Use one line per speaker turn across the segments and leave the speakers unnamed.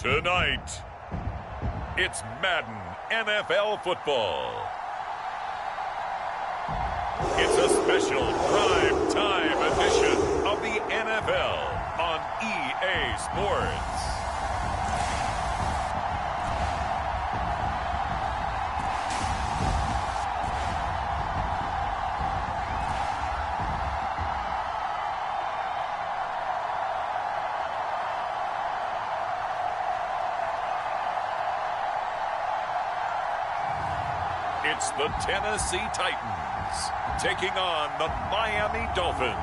Tonight, it's Madden NFL Football. It's a special prime time edition of the NFL on EA Sports. It's the Tennessee Titans taking on the Miami Dolphins.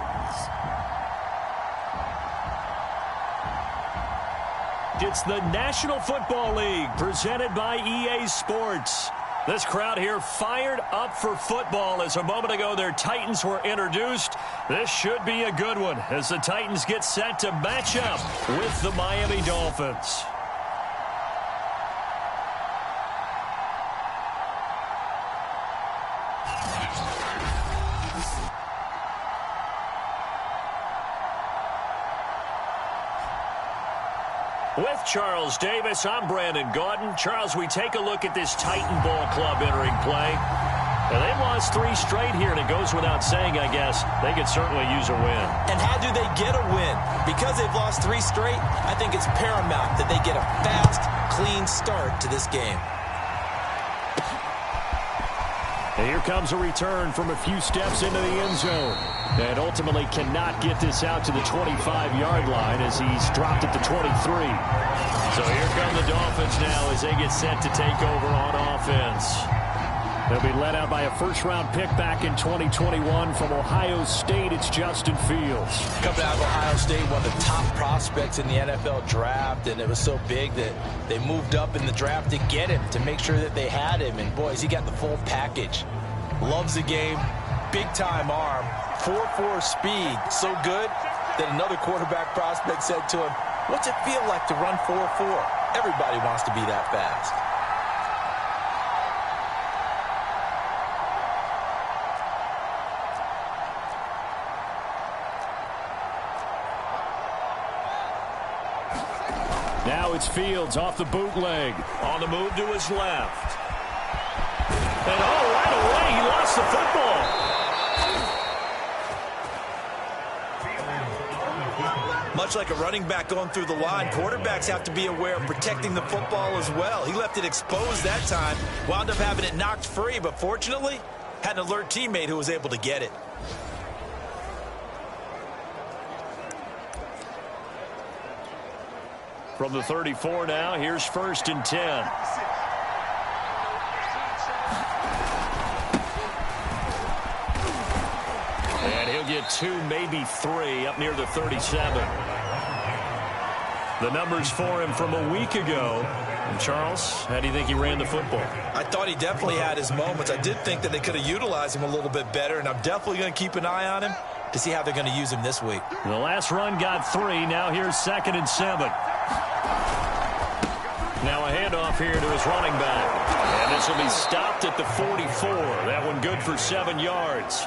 It's the National Football League presented by EA Sports. This crowd here fired up for football as a moment ago their Titans were introduced. This should be a good one as the Titans get set to match up with the Miami Dolphins. With Charles Davis, I'm Brandon Gaudin. Charles, we take a look at this Titan Ball Club entering play. And they've lost 3 straight here, and it goes without saying, I guess, they could certainly use a win.
And how do they get a win? Because they've lost 3 straight, I think it's paramount that they get a fast, clean start to this game.
And here comes a return from a few steps into the end zone. And ultimately cannot get this out to the 25-yard line as he's dropped at the 23. So here come the Dolphins now as they get set to take over on offense. They'll be led out by a first-round pick back in 2021 from Ohio State. It's Justin Fields.
Coming out of Ohio State, one of the top prospects in the NFL draft, and it was so big that they moved up in the draft to get him, to make sure that they had him. And, boys, he got the full package. Loves the game, big-time arm, 4.4 speed, so good that another quarterback prospect said to him, "What's it feel like to run 4.4? Everybody wants to be that fast."
Now it's Fields off the bootleg. On the move to his left. And right away, he lost the football.
Much like a running back going through the line, quarterbacks have to be aware of protecting the football as well. He left it exposed that time, wound up having it knocked free, but fortunately, had an alert teammate who was able to get it.
From the 34 now, here's 1st and 10. And he'll get 2, maybe 3 up near the 37. The numbers for him from a week ago. And Charles, how do you think he ran the football?
I thought he definitely had his moments. I did think that they could have utilized him a little bit better, and I'm definitely going to keep an eye on him to see how they're going to use him this week.
The last run got 3. Now here's 2nd and 7. Now a handoff here to his running back. And this will be stopped at the 44. That one good for 7 yards.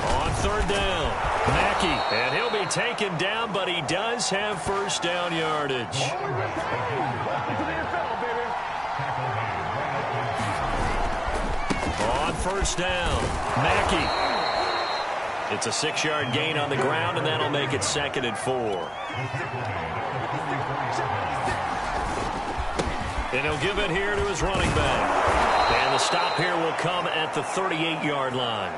On 3rd down, Mackey. And he'll be taken down, but he does have 1st down yardage. On 1st down, Mackey. It's a 6-yard gain on the ground, and that'll make it 2nd and 4. And he'll give it here to his running back. And the stop here will come at the 38-yard line.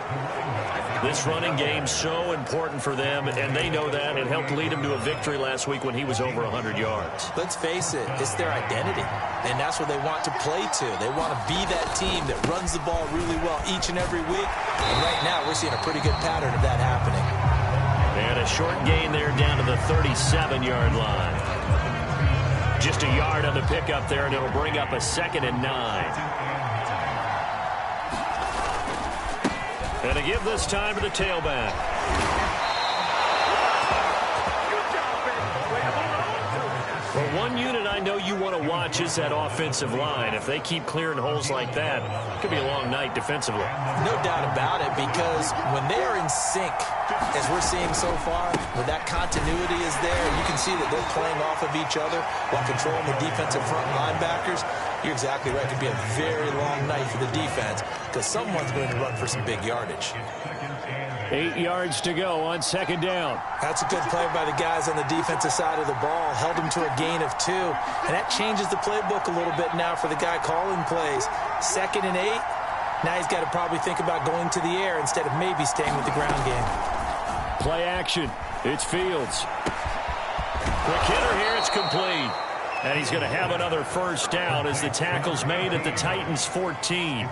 This running game so important for them, and they know that. It helped lead them to a victory last week when he was over 100 yards.
Let's face it, it's their identity, and that's what they want to play to. They want to be that team that runs the ball really well each and every week, and right now we're seeing a pretty good pattern of that happening.
And a short gain there down to the 37-yard line. Just a yard on the pickup there, and it'll bring up a 2nd and 9. And to give this time to the tailback. For one unit I know you want want to watch is that offensive line. If they keep clearing holes like that, it could be a long night defensively.
No doubt about it, because when they are in sync, as we're seeing so far, when that continuity is there, you can see that they're playing off of each other while controlling the defensive front linebackers. You're exactly right. It could be a very long night for the defense because someone's going to run for some big yardage.
8 yards to go on second down.
That's a good play by the guys on the defensive side of the ball. Held him to a gain of 2. And that changes the playbook a little bit now for the guy calling plays. 2nd and 8. Now he's got to probably think about going to the air instead of maybe staying with the ground game.
Play action. It's Fields. Quick hitter here. It's complete. And he's going to have another first down as the tackle's made at the Titans' 14.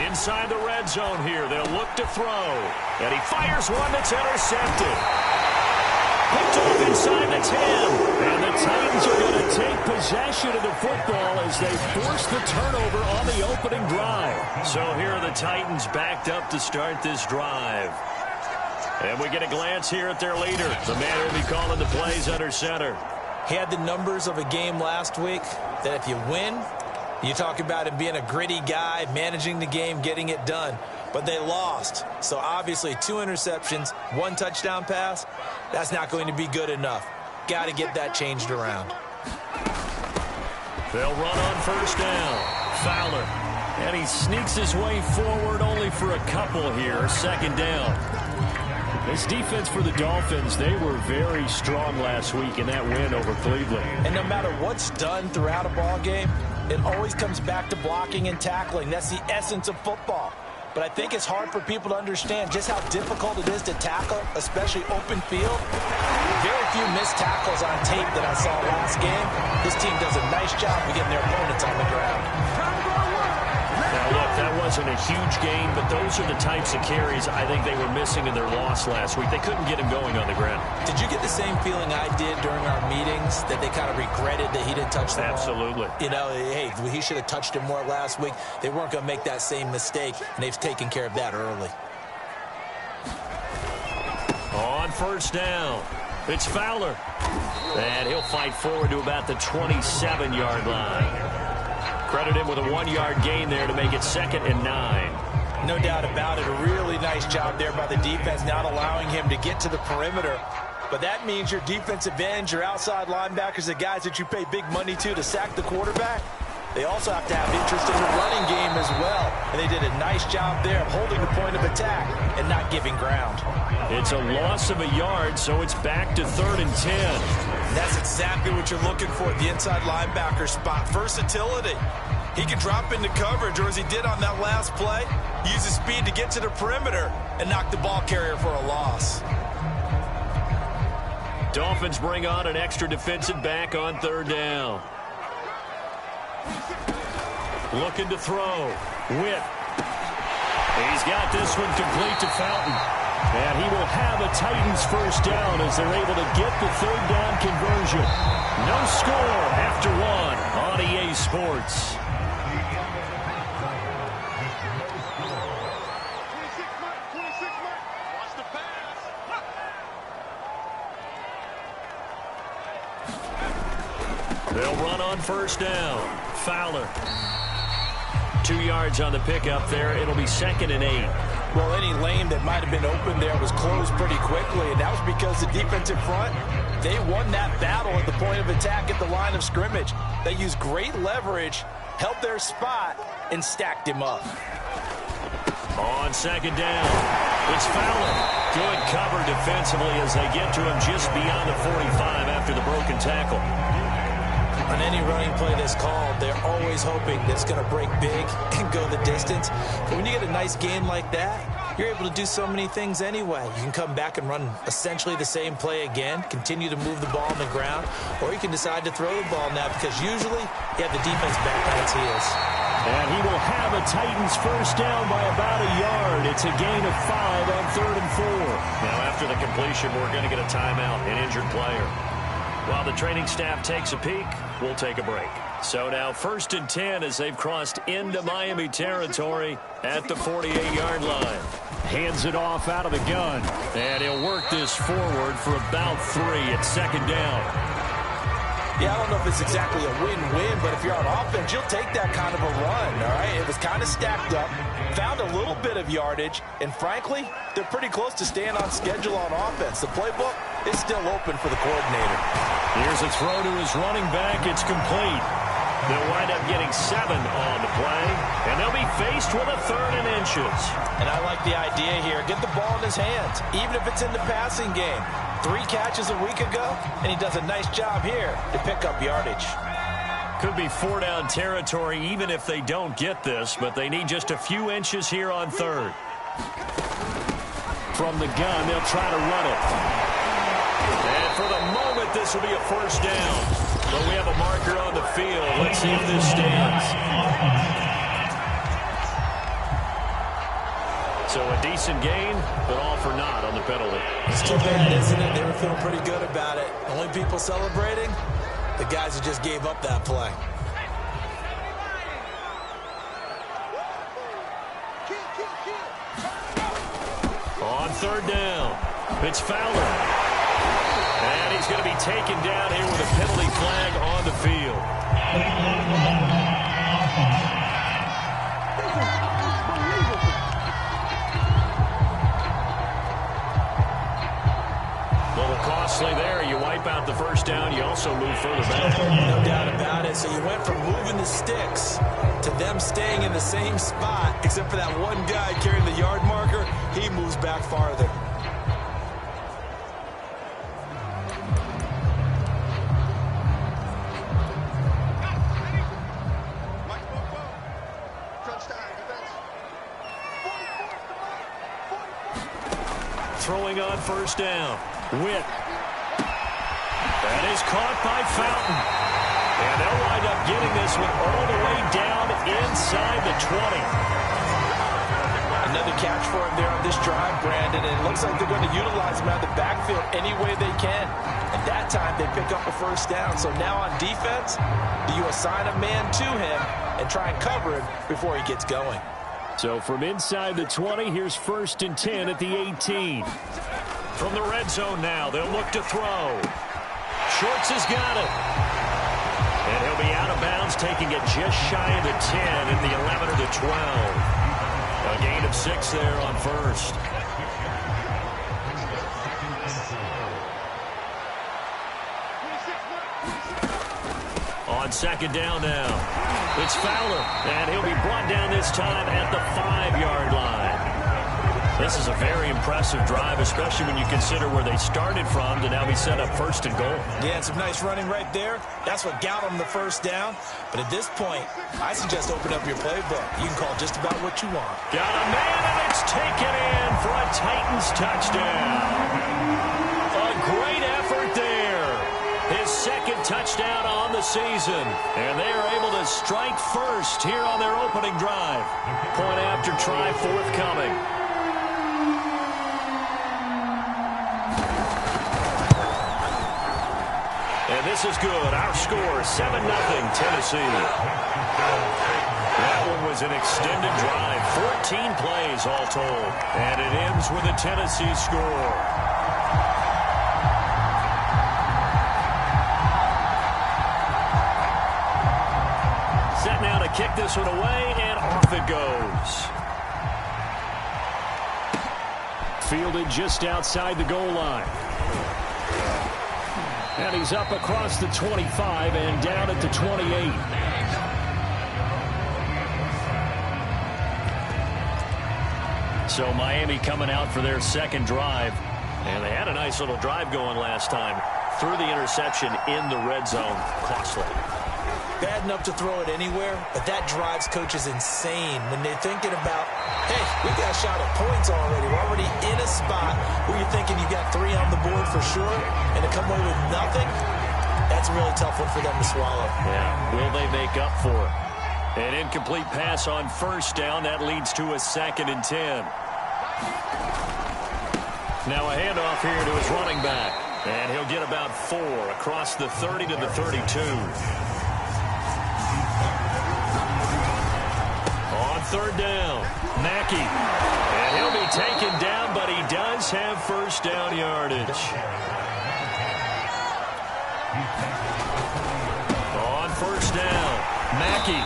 Inside the red zone here. They'll look to throw. And he fires one that's intercepted. Picked off inside the 10. And the Titans are going to take possession of the football as they force the turnover on the opening drive. So here are the Titans backed up to start this drive. And we get a glance here at their leader, the man who will be calling the plays under center.
He had the numbers of a game last week that if you win, you talk about him being a gritty guy, managing the game, getting it done. But they lost. So obviously 2 interceptions, 1 touchdown pass, that's not going to be good enough. Got to get that changed around.
They'll run on first down. Fowler. And he sneaks his way forward only for a couple here. Second down. This defense for the Dolphins, they were very strong last week in that win over Cleveland.
And no matter what's done throughout a ball game, it always comes back to blocking and tackling. That's the essence of football. But I think it's hard for people to understand just how difficult it is to tackle, especially open field. Very few missed tackles on tape that I saw last game. This team does a nice job of getting their opponents on the ground.
Now, look, that wasn't a huge gain, but those are the types of carries I think they were missing in their loss last week. They couldn't get him going on the ground.
Did you get the same feeling I did during our meetings, that they kind of regretted that he didn't touch the ball?
Absolutely.
You know, hey, he should have touched him more last week. They weren't going to make that same mistake, and they've taken care of that early.
On first down, it's Fowler. And he'll fight forward to about the 27-yard line. Credit him with a 1-yard gain there to make it 2nd and 9.
No doubt about it. A really nice job there by the defense, not allowing him to get to the perimeter. But that means your defensive ends, your outside linebackers, the guys that you pay big money to sack the quarterback, they also have to have interest in the running game as well. And they did a nice job there of holding the point of attack and not giving ground.
It's a loss of a yard, so it's back to 3rd and 10.
And that's exactly what you're looking for at the inside linebacker spot. Versatility. He can drop into coverage, or as he did on that last play, use his speed to get to the perimeter and knock the ball carrier for a loss.
Dolphins bring on an extra defensive back on 3rd down. Looking to throw. Witt. He's got this one complete to Fountain. And he will have a Titans first down as they're able to get the 3rd down conversion. No score after 1 on EA Sports. They'll run on first down. Fowler. 2 yards on the pickup there. It'll be 2nd and 8.
Well, any lane that might have been open there was closed pretty quickly, and that was because the defensive front, they won that battle at the point of attack at the line of scrimmage. They used great leverage, held their spot, and stacked him up.
On 2nd down, it's Fowler. Good cover defensively as they get to him just beyond the 45 after the broken tackle.
On any running play that's called, they're always hoping that it's going to break big and go the distance. But when you get a nice game like that, you're able to do so many things anyway. You can come back and run essentially the same play again, continue to move the ball on the ground, or you can decide to throw the ball now because usually you have the defense back on its heels.
And he will have a Titans first down by about a yard. It's a gain of 5 on 3rd and 4. Now after the completion, we're going to get a timeout, an injured player. While the training staff takes a peek, we'll take a break. So now 1st and 10 as they've crossed into Miami territory at the 48-yard line. Hands it off out of the gun. And he'll work this forward for about 3 at 2nd down.
Yeah, I don't know if it's exactly a win-win, but if you're on offense, you'll take that kind of a run, all right? It was kind of stacked up, found a little bit of yardage, and frankly, they're pretty close to staying on schedule on offense. The playbook is still open for the coordinator.
Here's a throw to his running back. It's complete. They'll wind up getting 7 on the play, and they'll be faced with a 3rd and inches.
And I like the idea here. Get the ball in his hands, even if it's in the passing game. 3 catches a week ago, and he does a nice job here to pick up yardage.
Could be 4-down territory even if they don't get this, but they need just a few inches here on 3rd. From the gun, they'll try to run it. And for the moment, this will be a 1st down. But we have a marker on the field. Let's see if this stands. So a decent gain, but all for naught on the penalty.
It's too bad, isn't it? They were feeling pretty good about it. Only people celebrating, the guys who just gave up that play.
On 3rd down, it's Fowler. And he's going to be taken down here with a penalty flag on the field. A little costly there. You wipe out the 1st down. You also move further back.
No doubt about it. So you went from moving the sticks to them staying in the same spot, except for that one guy carrying the yard marker. He moves back farther.
Throwing on 1st down. Witt. That is caught by Fountain. And they'll wind up getting this one all the way down inside the 20.
Another catch for him there on this drive, Brandon. And it looks like they're going to utilize him out of the backfield any way they can. And that time they pick up a 1st down. So now on defense, do you assign a man to him and try and cover him before he gets going?
So from inside the 20, here's 1st and 10 at the 18. From the red zone now, they'll look to throw. Schwartz has got it. And he'll be out of bounds, taking it just shy of the 10 in the 11 or the 12. A gain of 6 there on 1st. On 2nd down now. It's Fowler, and he'll be brought down this time at the 5-yard line. This is a very impressive drive, especially when you consider where they started from to now be set up 1st and goal.
Yeah, and some nice running right there. That's what got them the 1st down. But at this point, I suggest open up your playbook. You can call just about what you want.
Got a man, and it's taken in for a Titans touchdown. A great effort there. His 2nd touchdown on the season. And they are able to strike first here on their opening drive. Point after try forthcoming. And this is good. Our score, 7-0 Tennessee. That one was an extended drive. 14 plays all told. And it ends with a Tennessee score. Set now to kick this one away, and off it goes. Fielded just outside the goal line. And he's up across the 25 and down at the 28. So Miami coming out for their 2nd drive. And they had a nice little drive going last time. Threw the interception in the red zone. Costly.
Bad enough to throw it anywhere, but that drives coaches insane when they're thinking about, hey, we got a shot at points already. We're already in a spot where you're thinking you got 3 on the board for sure, and to come away with nothing, that's a really tough one for them to swallow.
Yeah, will they make up for it? An incomplete pass on 1st down. That leads to a 2nd and 10. Now a handoff here to his running back. And he'll get about 4 across the 30 to the 32. third down. Mackey. And he'll be taken down, but he does have first down yardage. On first down, Mackey.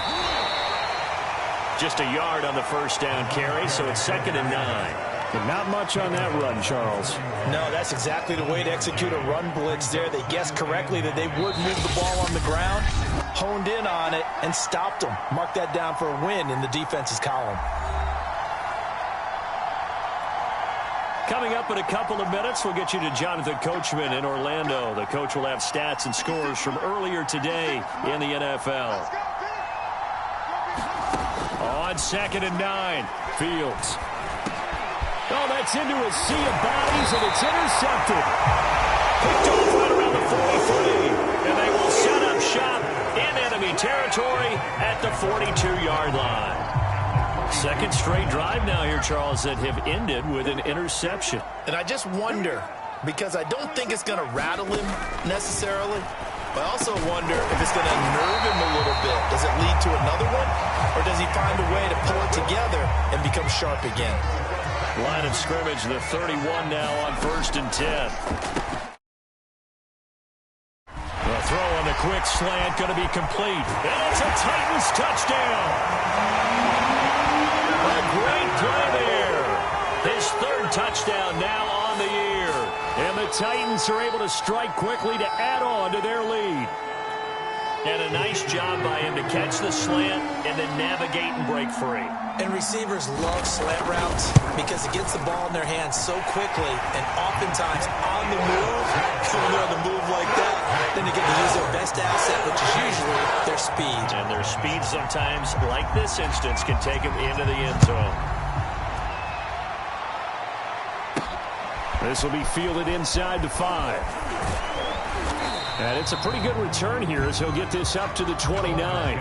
Just a yard on the first down carry, so it's 2nd and 9.
And not much on that run, Charles.
No, that's exactly the way to execute a run blitz there. They guessed correctly that they would move the ball on the ground, honed in on it, and stopped them. Mark that down for a win in the defense's column.
Coming up in a couple of minutes, we'll get you to Jonathan Coachman in Orlando. The coach will have stats and scores from earlier today in the NFL. On 2nd and 9, Fields. Oh, that's into a sea of bodies, and it's intercepted. Picked off right around the 43, and they will set up shop in enemy territory at the 42-yard line. Second straight drive now here, Charles, that have ended with an interception.
And I just wonder, because I don't think it's going to rattle him necessarily, but I also wonder if it's going to nerve him a little bit. Does it lead to another one, or does he find a way to pull it together and become sharp again?
Line of scrimmage, the 31 now on 1st and 10. The throw on the quick slant going to be complete. And it's a Titans touchdown. A great play there. His 3rd touchdown now on the year. And the Titans are able to strike quickly to add on to their lead. And a nice job by him to catch the slant and then navigate and break free.
And receivers love slant routes because it gets the ball in their hands so quickly and oftentimes on the move. When they're on the move like that, then they get to use their best asset, which is usually their speed.
And their speed sometimes, like this instance, can take them into the end zone. This will be fielded inside the 5. And it's a pretty good return here as he'll get this up to the 29.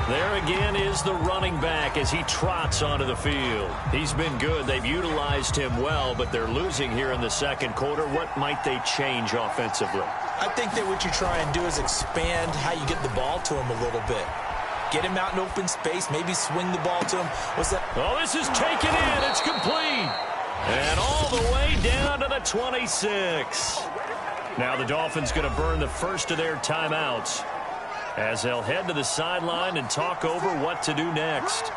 There again is the running back as he trots onto the field. He's been good. They've utilized him well, but they're losing here in the second quarter. What might they change offensively?
I think that what you try and do is expand how you get the ball to him a little bit. Get him out in open space, maybe swing the ball to him. What's that?
Oh, this is taken in. It's complete. And all the way down to the 26. Now the Dolphins going to burn the first of their timeouts as they'll head to the sideline and talk over what to do next.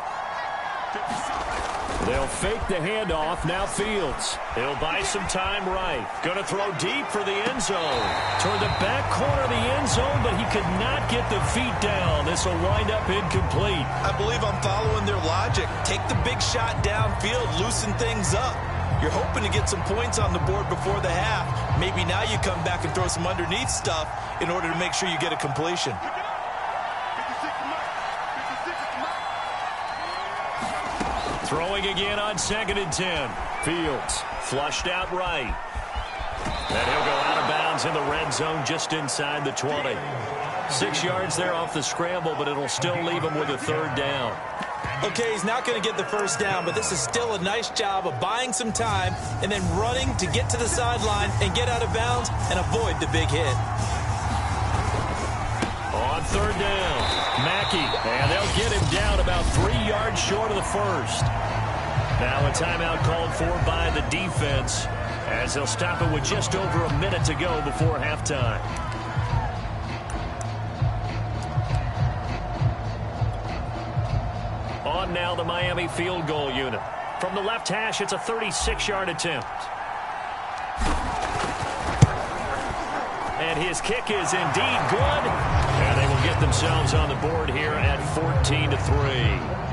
They'll fake the handoff. Now Fields. He'll buy some time right. Going to throw deep for the end zone. Toward the back corner of the end zone, but he could not get the feet down. This will wind up incomplete.
I believe I'm following their logic. Take the big shot downfield, loosen things up. You're hoping to get some points on the board before the half. Maybe now you come back and throw some underneath stuff in order to make sure you get a completion.
Throwing again on 2nd and 10. Fields flushed out right. And he'll go out of bounds in the red zone just inside the 20. 6 yards there off the scramble, but it'll still leave him with a 3rd down.
Okay, he's not going to get the first down, but this is still a nice job of buying some time and then running to get to the sideline and get out of bounds and avoid the big hit.
On 3rd down, Mackey, and they'll get him down about 3 yards short of the first. Now a timeout called for by the defense as they'll stop it with just over a minute to go before halftime. On now the Miami field goal unit. From the left hash, it's a 36-yard attempt. And his kick is indeed good. And they will get themselves on the board here at 14-3.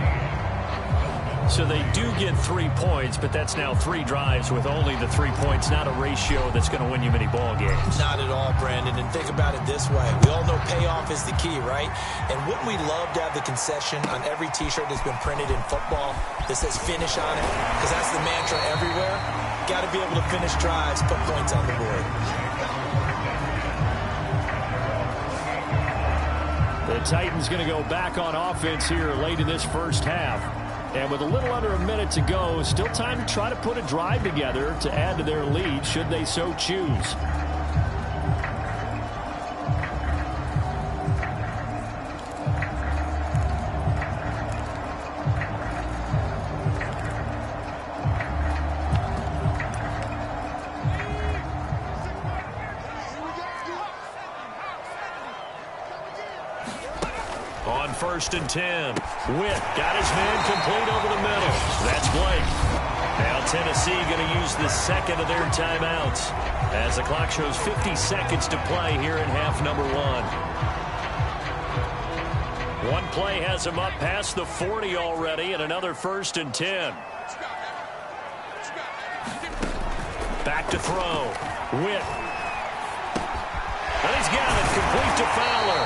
So they do get 3 points, but that's now 3 drives with only the 3 points, not a ratio that's going to win you many ball games.
Not at all, Brandon. And think about it this way. We all know payoff is the key, right? And wouldn't we love to have the concession on every T-shirt that's been printed in football that says finish on it? Because that's the mantra everywhere. Got to be able to finish drives, put points on the board.
The Titans going to go back on offense here late in this first half. And with a little under a minute to go, still time to try to put a drive together to add to their lead should they so choose. 1st and 10. Witt got his man complete over the middle. That's Blake. Now Tennessee going to use the second of their timeouts as the clock shows 50 seconds to play here in half number 1. One play has him up past the 40 already, and another 1st and 10. Back to throw. Witt. And he's got it complete to Fowler.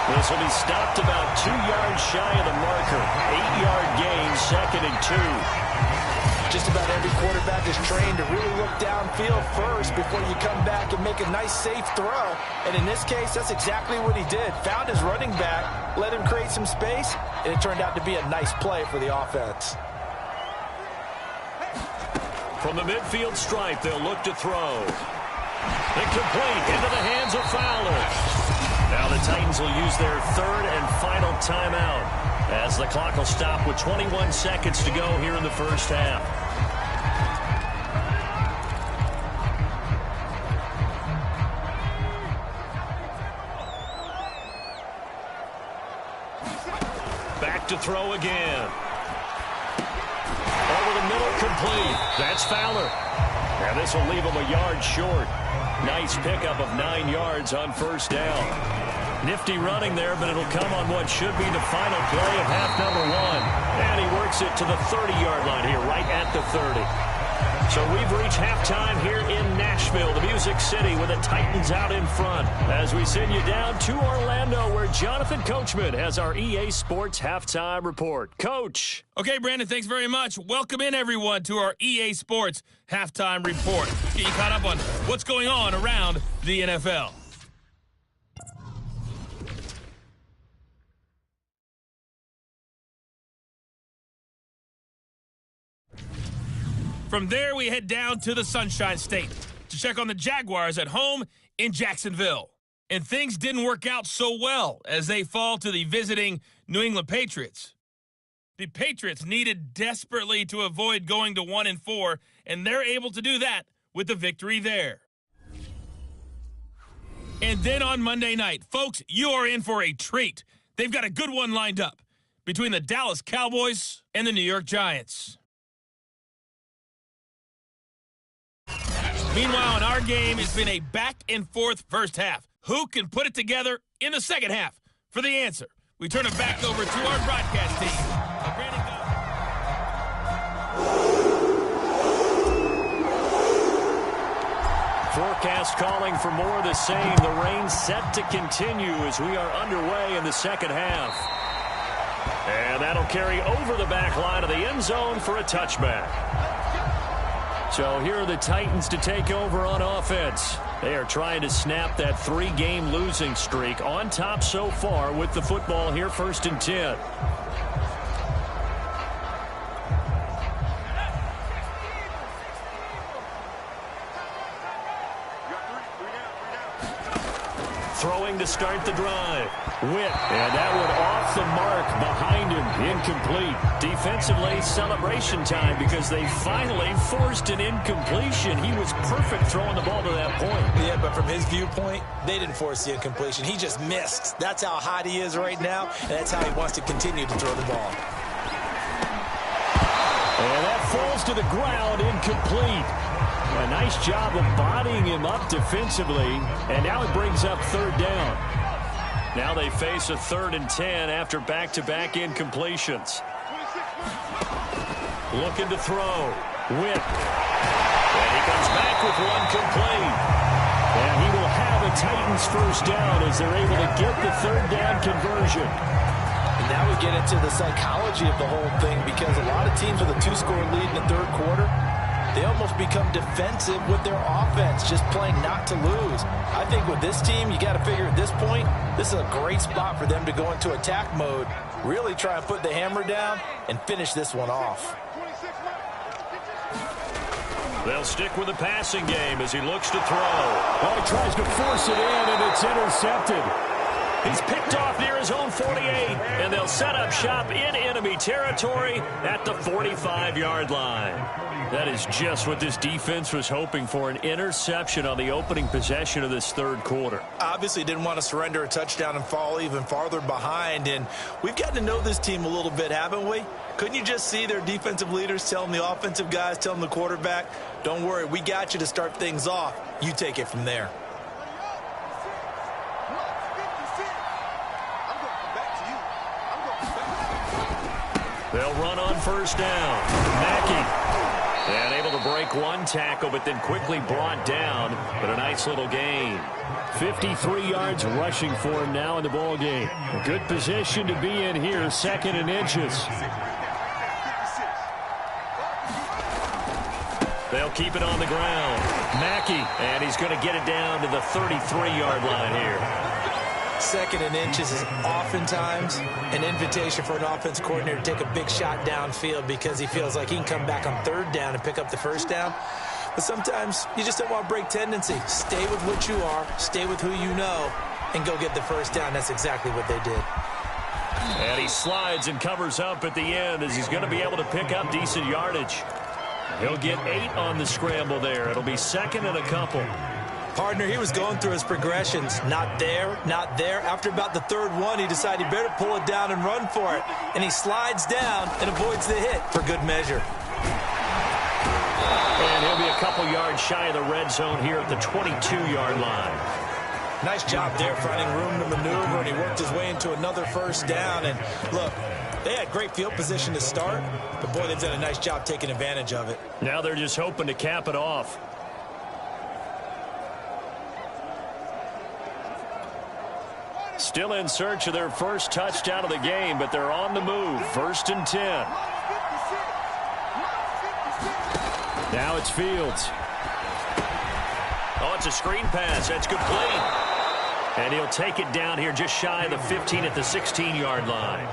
This will be stopped about 2 yards shy of the marker. 8-yard gain, 2nd and 2.
Just about every quarterback is trained to really look downfield first before you come back and make a nice, safe throw. And in this case, that's exactly what he did. Found his running back, let him create some space, and it turned out to be a nice play for the offense.
From the midfield stripe, they'll look to throw. Incomplete into the hands of Fowler. Now the Titans will use their 3rd and final timeout as the clock will stop with 21 seconds to go here in the first half. Back to throw again. Over the middle, complete. That's Fowler. And this will leave him a yard short. Nice pickup of 9 yards on 1st down. Nifty running there, but it'll come on what should be the final play of half number 1. And he works it to the 30-yard line here, right at the 30. So we've reached halftime here in Nashville, the Music City, with the Titans out in front. As we send you down to Orlando, where Jonathan Coachman has our EA Sports Halftime Report. Coach.
Okay, Brandon, thanks very much. Welcome in, everyone, to our EA Sports Halftime Report. Get you caught up on what's going on around the NFL. From there, we head down to the Sunshine State to check on the Jaguars at home in Jacksonville. And things didn't work out so well as they fall to the visiting New England Patriots. The Patriots needed desperately to avoid going to 1-4, and they're able to do that with the victory there. And then on Monday night, folks, you are in for a treat. They've got a good one lined up between the Dallas Cowboys and the New York Giants. Meanwhile, in our game, it's been a back-and-forth first half. Who can put it together in the second half? For the answer, we turn it back over to our broadcast team.
Forecast calling for more of the same. The rain set to continue as we are underway in the second half. And that'll carry over the back line of the end zone for a touchback. So here are the Titans to take over on offense. They are trying to snap that 3-game losing streak, on top so far with the football here, 1st and 10. Throwing to start the drive. Witt, and that one off the mark behind him, incomplete. Defensively, celebration time because they finally forced an incompletion. He was perfect throwing the ball to that point.
Yeah, but from his viewpoint, they didn't force the incompletion. He just missed. That's how hot he is right now, and that's how he wants to continue to throw the ball.
And that falls to the ground, incomplete. A nice job of bodying him up defensively, and now it brings up 3rd down. Now they face a 3rd and 10 after back-to-back incompletions. Looking to throw. Witt. And he comes back with one complete. And he will have a Titans 1st down as they're able to get the 3rd down conversion.
And now we get into the psychology of the whole thing, because a lot of teams with a 2-score lead in the 3rd quarter, they almost become defensive with their offense, just playing not to lose. I think with this team, you got to figure at this point, this is a great spot for them to go into attack mode, really try and put the hammer down and finish this one off.
They'll stick with the passing game as he looks to throw. Well, he tries to force it in, and it's intercepted. He's picked off near his own 48, and they'll set up shop in enemy territory at the 45-yard line. That is just what this defense was hoping for, an interception on the opening possession of this third quarter.
Obviously didn't want to surrender a touchdown and fall even farther behind, and we've gotten to know this team a little bit, haven't we? Couldn't you just see their defensive leaders telling the offensive guys, telling the quarterback, don't worry, we got you to start things off. You take it from there.
They'll run on first down. Mackey. And able to break one tackle, but then quickly brought down. But a nice little gain. 53 yards rushing for him now in the ball game. A good position to be in here, 2nd and inches. They'll keep it on the ground. Mackey, and he's going to get it down to the 33-yard line here.
2nd and inches is oftentimes an invitation for an offense coordinator to take a big shot downfield because he feels like he can come back on 3rd down and pick up the 1st down. But sometimes you just don't want to break tendency. Stay with what you are, stay with who you know, and go get the 1st down. That's exactly what they did.
And he slides and covers up at the end as he's going to be able to pick up decent yardage. He'll get 8 on the scramble there. It'll be 2nd and a couple.
Partner, he was going through his progressions. Not there, not there. After about the 3rd one, he decided he better pull it down and run for it. And he slides down and avoids the hit for good measure.
And he'll be a couple yards shy of the red zone here at the 22-yard line.
Nice job there, finding room to maneuver, and he worked his way into another 1st down. And look, they had great field position to start, but boy, they've done a nice job taking advantage of it.
Now they're just hoping to cap it off. Still in search of their first touchdown of the game, but they're on the move. 1st and 10. Now it's Fields. Oh, it's a screen pass. That's complete. And he'll take it down here just shy of the 15 at the 16-yard line.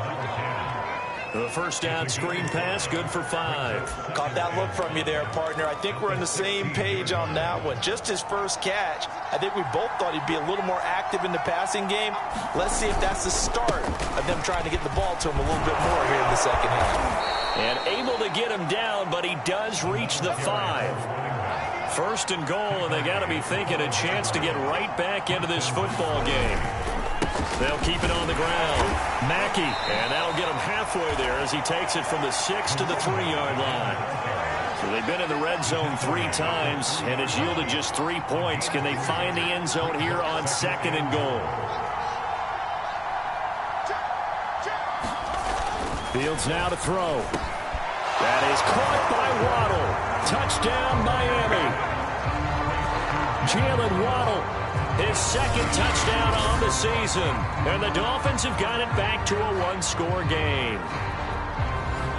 The 1st down screen pass, good for 5.
Caught that look from you there, partner. I think we're on the same page on that one. Just his first catch. I think we both thought he'd be a little more active in the passing game. Let's see if that's the start of them trying to get the ball to him a little bit more here in the 2nd half.
And able to get him down, but he does reach the 5. 1st and goal, and they got to be thinking a chance to get right back into this football game. They'll keep it on the ground. Mackey, and that'll get him halfway there as he takes it from the 6 to the 3-yard line. So they've been in the red zone 3 times, and it's yielded just 3 points. Can they find the end zone here on 2nd and goal? Fields now to throw. That is caught by Waddle. Touchdown, Miami. Jalen Waddle, his 2nd touchdown on the season. And the Dolphins have got it back to a 1-score game.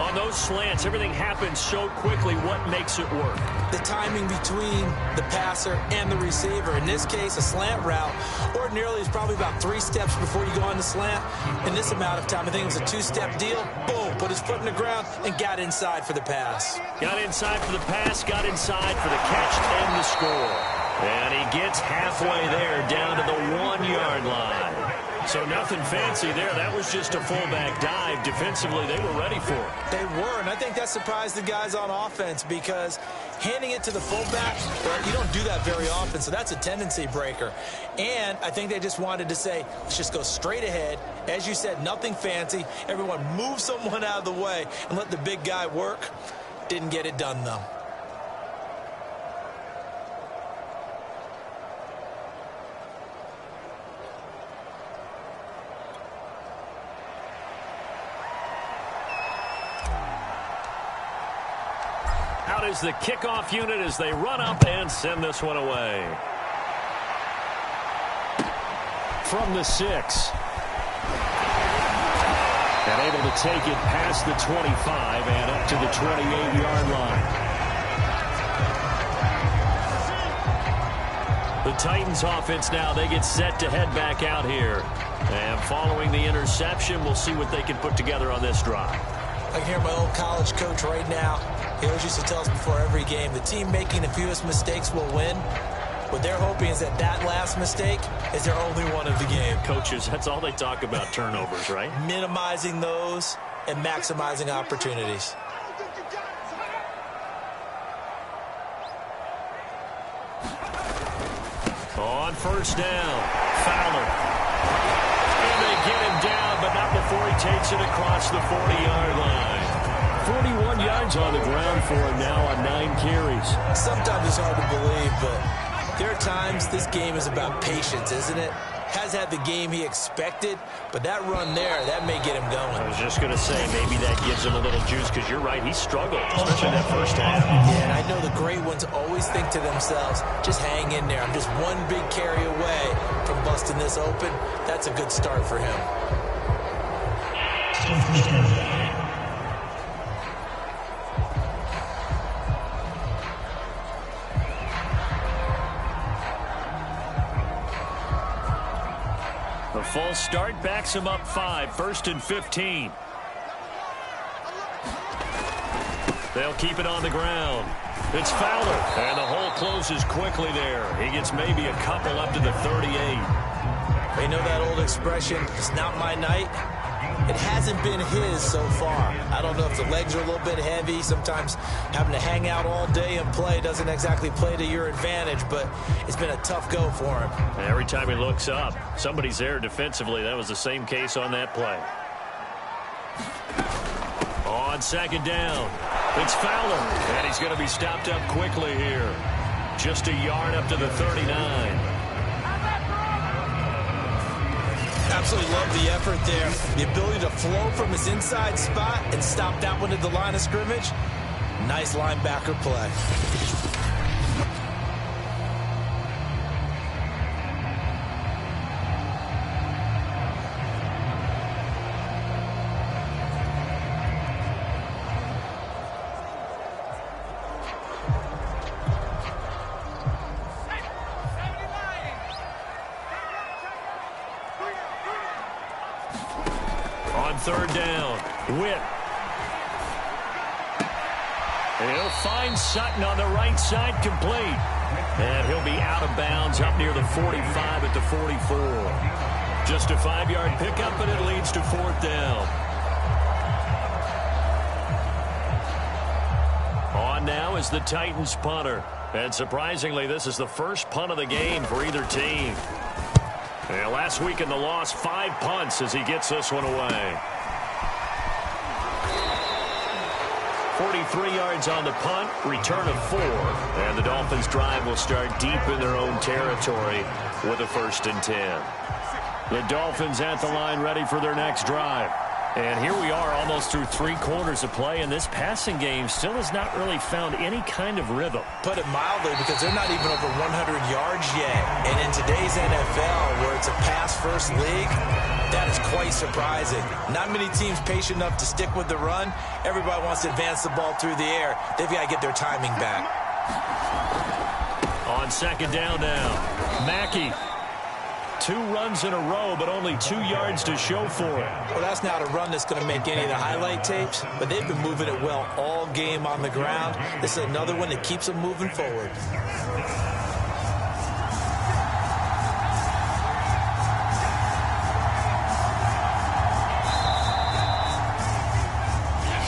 On those slants, everything happens so quickly. What makes it work?
The timing between the passer and the receiver. In this case, a slant route ordinarily is probably about 3 steps before you go on the slant. In this amount of time, I think it was a 2-step deal. Boom, put his foot in the ground and got inside for the pass.
Got inside for the pass, got inside for the catch and the score. And he gets halfway there down to the 1-yard line. So nothing fancy there. That was just a fullback dive. Defensively, they were ready for it.
They were, and I think that surprised the guys on offense because handing it to the fullback, well, you don't do that very often, so that's a tendency breaker. And I think they just wanted to say, let's just go straight ahead. As you said, nothing fancy. Everyone move someone out of the way and let the big guy work. Didn't get it done, though.
Out is the kickoff unit as they run up and send this one away. From the 6. And able to take it past the 25 and up to the 28-yard line. The Titans offense now, they get set to head back out here. And following the interception, we'll see what they can put together on this drive.
I can hear my old college coach right now. He always used to tell us before every game, the team making the fewest mistakes will win. What they're hoping is that that last mistake is their only one of the game.
Coaches, that's all they talk about, turnovers, right?
Minimizing those and maximizing opportunities.
On first down, Fowler. And they get him down, but not before he takes it across the 40-yard line. 41 yards on the ground for him now on 9 carries.
Sometimes it's hard to believe, but there are times this game is about patience, isn't it? Has had the game he expected, but that run there, that may get him going.
I was just going to say, maybe that gives him a little juice, because you're right, he struggled, especially that first half.
Yeah, and I know the great ones always think to themselves, just hang in there. I'm just one big carry away from busting this open. That's a good start for him.
The false start backs him up 5, 1st and 15. They'll keep it on the ground. It's Fowler, and the hole closes quickly there. He gets maybe a couple up to the 38.
You know that old expression, it's not my night? It hasn't been his so far. I don't know if the legs are a little bit heavy. Sometimes having to hang out all day and play doesn't exactly play to your advantage, but it's been a tough go for him.
Every time he looks up, somebody's there defensively. That was the same case on that play. On second down, it's Fowler, and he's going to be stopped up quickly here. Just a yard up to the 39.
Absolutely love the effort there. The ability to flow from his inside spot and stop that one at the line of scrimmage. Nice linebacker play.
Third down, Witt. He'll find Sutton on the right side, complete. And he'll be out of bounds up near the 45 at the 44. Just a 5-yard pickup, and it leads to 4th down. On now is the Titans punter. And surprisingly, this is the first punt of the game for either team. And last week in the loss, 5 punts as he gets this one away. 43 yards on the punt, return of 4. And the Dolphins drive will start deep in their own territory with a 1st and 10. The Dolphins at the line ready for their next drive. And here we are almost through 3 quarters of play, and this passing game still has not really found any kind of rhythm.
Put it mildly, because they're not even over 100 yards yet. And in today's NFL, where it's a pass-first league, that is quite surprising. Not many teams patient enough to stick with the run. Everybody wants to advance the ball through the air. They've got to get their timing back.
On second down now, Mackey. 2 runs in a row, but only 2 yards to show for it.
Well, that's not a run that's going to make any of the highlight tapes, but they've been moving it well all game on the ground. This is another one that keeps them moving forward.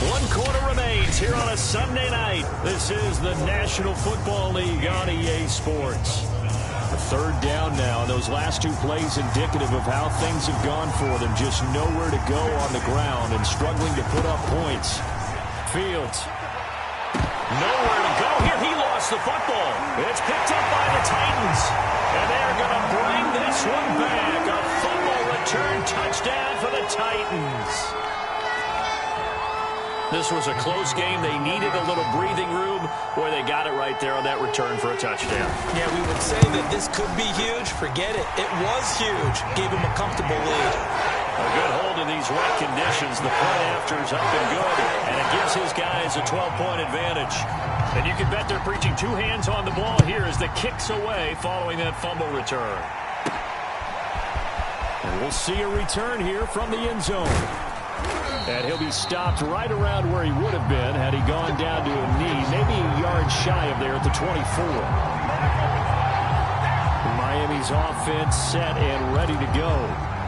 One quarter remains here on a Sunday night. This is the National Football League on EA Sports. Third down now, and those last 2 plays indicative of how things have gone for them. Just nowhere to go on the ground and struggling to put up points. Fields. Nowhere to go here. He lost the football. It's picked up by the Titans. And they're going to bring this one back. A fumble return touchdown for the Titans. This was a close game. They needed a little breathing room. Boy, they got it right there on that return for a touchdown.
Yeah, we would say that this could be huge. Forget it. It was huge. Gave him a comfortable lead.
A good hold in these wet conditions. The point after is up and good, and it gives his guys a 12-point advantage. And you can bet they're preaching 2 hands on the ball here as the kick's away following that fumble return. And we'll see a return here from the end zone. And he'll be stopped right around where he would have been had he gone down to a knee, maybe a yard shy of there at the 24. his offense set and ready to go.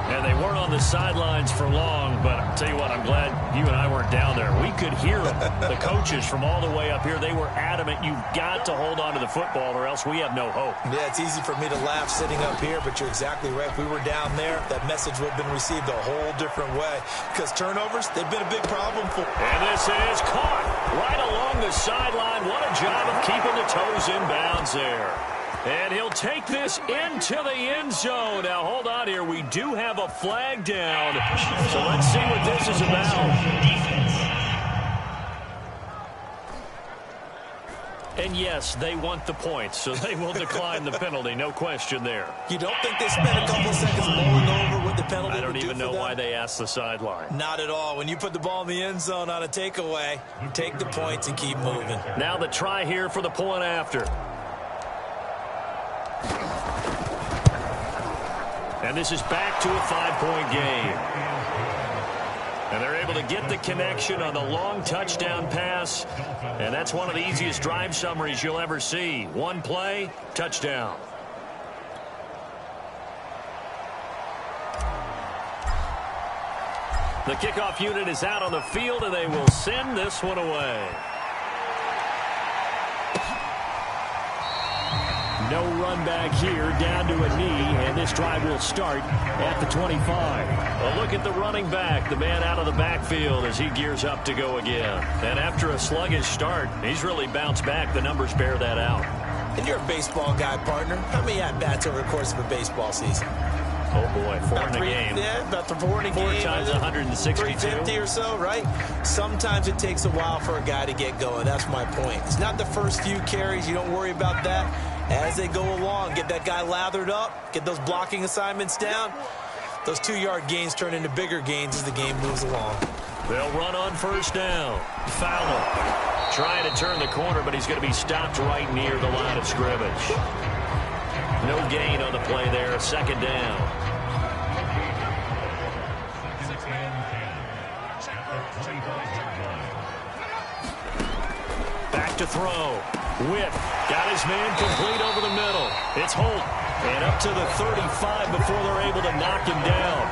And they weren't on the sidelines for long, but I'll tell you what, I'm glad you and I weren't down there. We could hear them. The coaches from all the way up here, they were adamant, you've got to hold on to the football or else we have no hope.
Yeah, it's easy for me to laugh sitting up here, but you're exactly right. If we were down there, that message would have been received a whole different way. Because turnovers, they've been a big problem for...
And this is caught right along the sideline. What a job of keeping the toes in bounds there. And he'll take this into the end zone. Now, hold on here. We do have a flag down. So let's see what this is about. And yes, they want the points, so they will decline the penalty. No question there.
You don't think they spent a couple seconds mulling over what the penalty
I don't
would do
even know
for them?
why they asked the sideline.
Not at all. When you put the ball in the end zone on a takeaway, take the points and keep moving.
Now the try here for the point after. And this is back to a 5-point game. And they're able to get the connection on the long touchdown pass. And that's one of the easiest drive summaries you'll ever see. One play, touchdown. The kickoff unit is out on the field, and they will send this one away. No run back here, down to a knee, and this drive will start at the 25. A look at the running back, the man out of the backfield as he gears up to go again. And after a sluggish start, he's really bounced back. The numbers bear that out.
And you're a baseball guy, partner. How many at-bats over the course of a baseball season?
Oh, boy, four in a game.
Yeah, about 4 in a game.
4 times 162.
350 or so, right? Sometimes it takes a while for a guy to get going. That's my point. It's not the first few carries. You don't worry about that. As they go along, get that guy lathered up, get those blocking assignments down. Those 2-yard gains turn into bigger gains as the game moves along.
They'll run on first down. Fowler trying to turn the corner, but he's going to be stopped right near the line of scrimmage. No gain on the play there. Second down. Back to throw. Whip. Got his man complete over the middle. It's Holt. And up to the 35 before they're able to knock him down.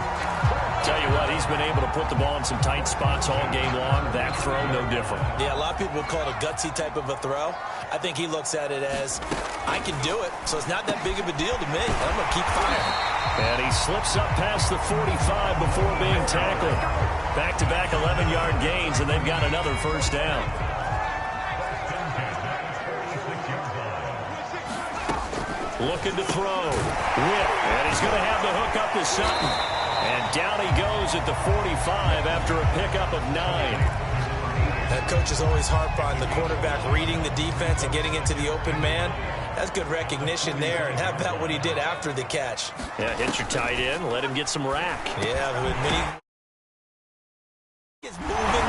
Tell you what, he's been able to put the ball in some tight spots all game long. That throw, no different.
Yeah, a lot of people would call it a gutsy type of a throw. I think he looks at it as, I can do it, so it's not that big of a deal to me. I'm going to keep firing.
And he slips up past the 45 before being tackled. Back-to-back 11-yard gains, and they've got another first down. Looking to throw. Whip. And he's going to have the hook up to Sutton. And down he goes at the 45 after a pickup of 9.
That coach is always harp on the quarterback reading the defense and getting into the open man. That's good recognition there. And how about what he did after the catch?
Yeah, hit your tight end. Let him get some rack.
Yeah, when he gets moving,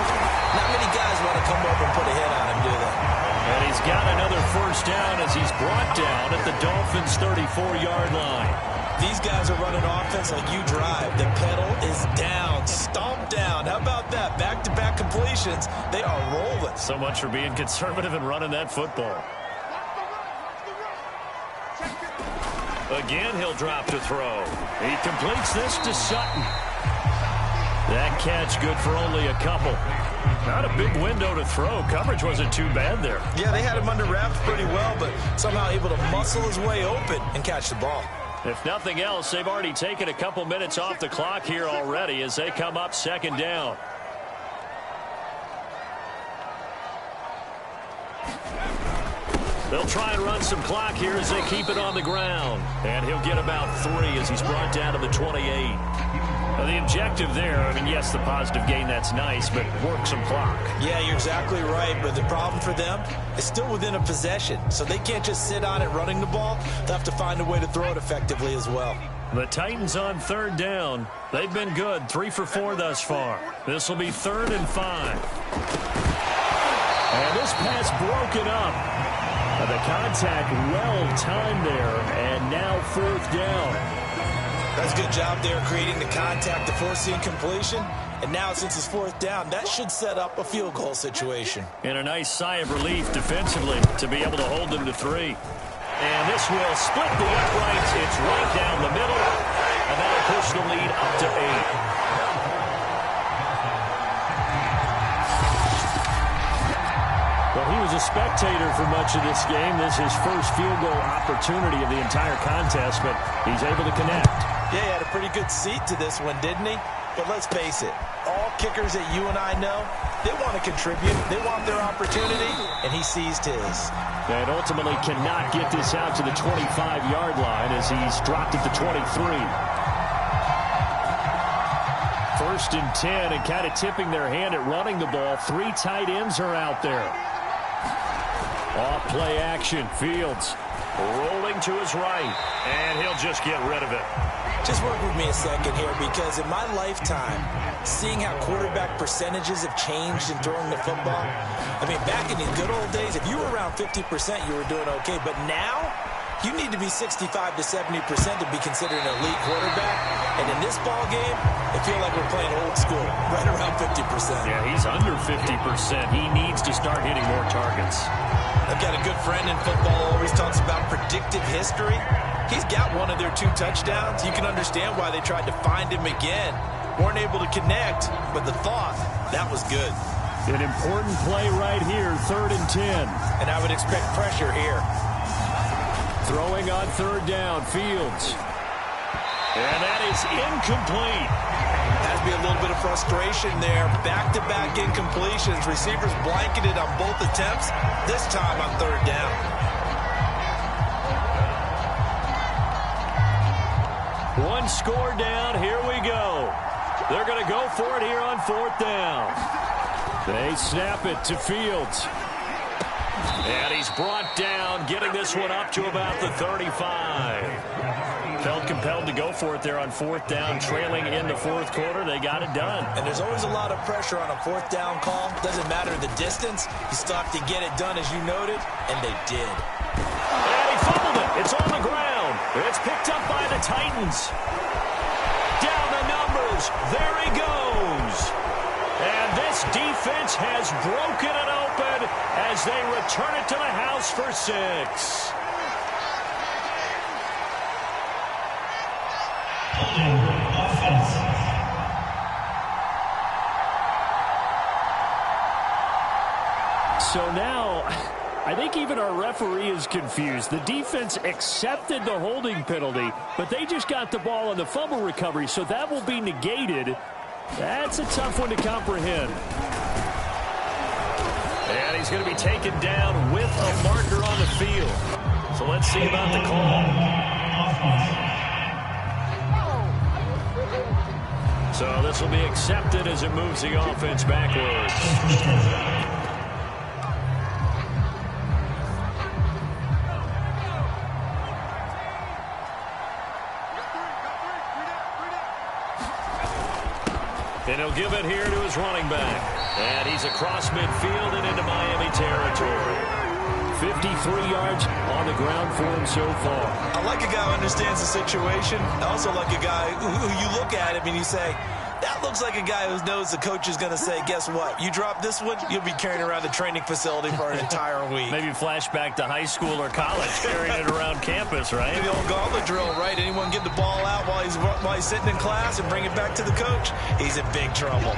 not many guys want to come up and put a hit on him, do they?
And he's got another first down as he's brought down at the Dolphins' 34-yard line.
These guys are running offense like you drive. The pedal is down, stomped down. How about that? Back-to-back completions. They are rolling.
So much for being conservative and running that football. Again, he'll drop to throw. He completes this to Sutton. That catch good for only a couple. Not a big window to throw. Coverage wasn't too bad there.
Yeah, they had him under wraps pretty well, but somehow able to muscle his way open and catch the ball.
If nothing else, they've already taken a couple minutes off the clock here already as they come up second down. They'll try and run some clock here as they keep it on the ground. And he'll get about 3 as he's brought down to the 28. Now, the objective there, I mean, yes, the positive gain, that's nice, but work some clock.
Yeah, you're exactly right, but the problem for them is still within a possession, so they can't just sit on it running the ball. They'll have to find a way to throw it effectively as well.
The Titans on third down. They've been good, 3 for 4 thus far. This will be 3rd and 5. And this pass broken up. The contact well-timed there, and now 4th down.
That's a good job there creating the contact to force the incompletion. And now since it's 4th down, that should set up a field goal situation.
And a nice sigh of relief defensively to be able to hold them to 3.
And this will split the uprights. It's right down the middle. And that'll push the lead up to 8. Well, he was a spectator for much of this game. This is his first field goal opportunity of the entire contest, but he's able to connect.
Yeah, he had a pretty good seat to this one, didn't he? But let's face it, all kickers that you and I know, they want to contribute. They want their opportunity, and he seized his.
And ultimately cannot get this out to the 25-yard line as he's dropped at the 23. First and 10, and kind of tipping their hand at running the ball. 3 tight ends are out there. Off play action. Fields rolling to his right, and he'll just get rid of it.
Just work with me a second here, because in my lifetime, seeing how quarterback percentages have changed in throwing the football, I mean, back in the good old days, if you were around 50%, you were doing okay. But now, you need to be 65 to 70% to be considered an elite quarterback. And in this ball game, I feel like we're playing old school, right around 50%.
Yeah, he's under 50%. He needs to start hitting more targets.
I've got a good friend in football, always talks about predictive history. He's got one of their 2 touchdowns. You can understand why they tried to find him again. Weren't able to connect, but the thought, that was good.
An important play right here, 3rd and 10.
And I would expect pressure here.
Throwing on 3rd down, Fields.
And that is incomplete.
Has to be a little bit of frustration there. Back-to-back incompletions. Receivers blanketed on both attempts, this time on 3rd down.
One score down. Here we go. They're going to go for it here on 4th down. They snap it to Fields.
And he's brought down, getting this one up to about the 35. Felt compelled to go for it there on 4th down, trailing in the 4th quarter. They got it done.
And there's always a lot of pressure on a 4th down call. Doesn't matter the distance. You still have to get it done, as you noted, and they did.
And he fumbled it. It's on the ground. It's picked up by the Titans. Down the numbers. There he goes. And this defense has broken it open as they return it to the house for 6.
So now, I think even our referee is confused. The defense accepted the holding penalty, but they just got the ball on the fumble recovery, so that will be negated. That's a tough one to comprehend.
And he's going to be taken down with a marker on the field. So let's see about the call. So this will be accepted as it moves the offense backwards. And he'll give it here to his running back. And he's across midfield and into Miami territory.
53 yards on the ground for him so far.
I like a guy who understands the situation. I also like a guy who you look at him and you say, that looks like a guy who knows the coach is going to say, guess what? You drop this one, you'll be carrying around the training facility for an entire week.
Maybe flashback to high school or college, carrying it around campus, right?
The old gauntlet drill, right? Anyone get the ball out while he's sitting in class and bring it back to the coach? He's in big trouble.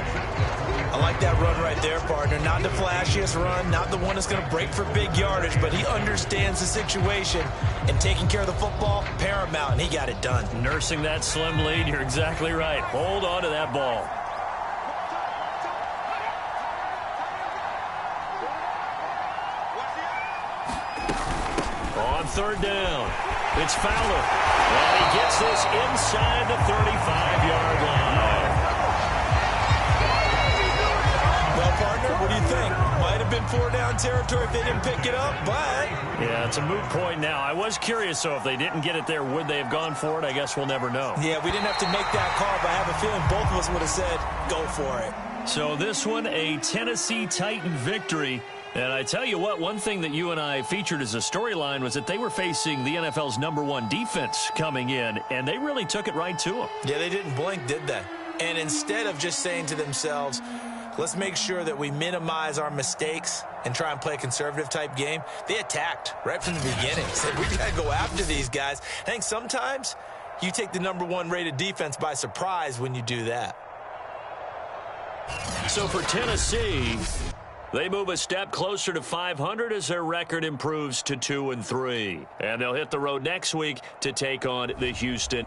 I like that run right there, partner. Not the flashiest run, not the one that's going to break for big yardage, but he understands the situation, and taking care of the football, paramount, and he got it done.
Nursing that slim lead, you're exactly right. Hold on to that ball. On 3rd down, it's Fowler, and he gets this inside the 35-yard line.
Well, partner, what do you think? Might have been 4-down territory if they didn't pick it up, but...
Yeah, it's a moot point now. I was curious, so if they didn't get it there, would they have gone for it? I guess we'll never know.
Yeah, we didn't have to make that call, but I have a feeling both of us would have said, go for it.
So this one, a Tennessee Titan victory. And I tell you what, one thing that you and I featured as a storyline was that they were facing the NFL's #1 defense coming in, and they really took it right to them.
Yeah, they didn't blink, did they? And instead of just saying to themselves, let's make sure that we minimize our mistakes and try and play a conservative type game. They attacked right from the beginning. Said, we got to go after these guys. I think sometimes you take the #1 rated defense by surprise when you do that.
So for Tennessee, they move a step closer to 500 as their record improves to 2-3. And they'll hit the road next week to take on the Houston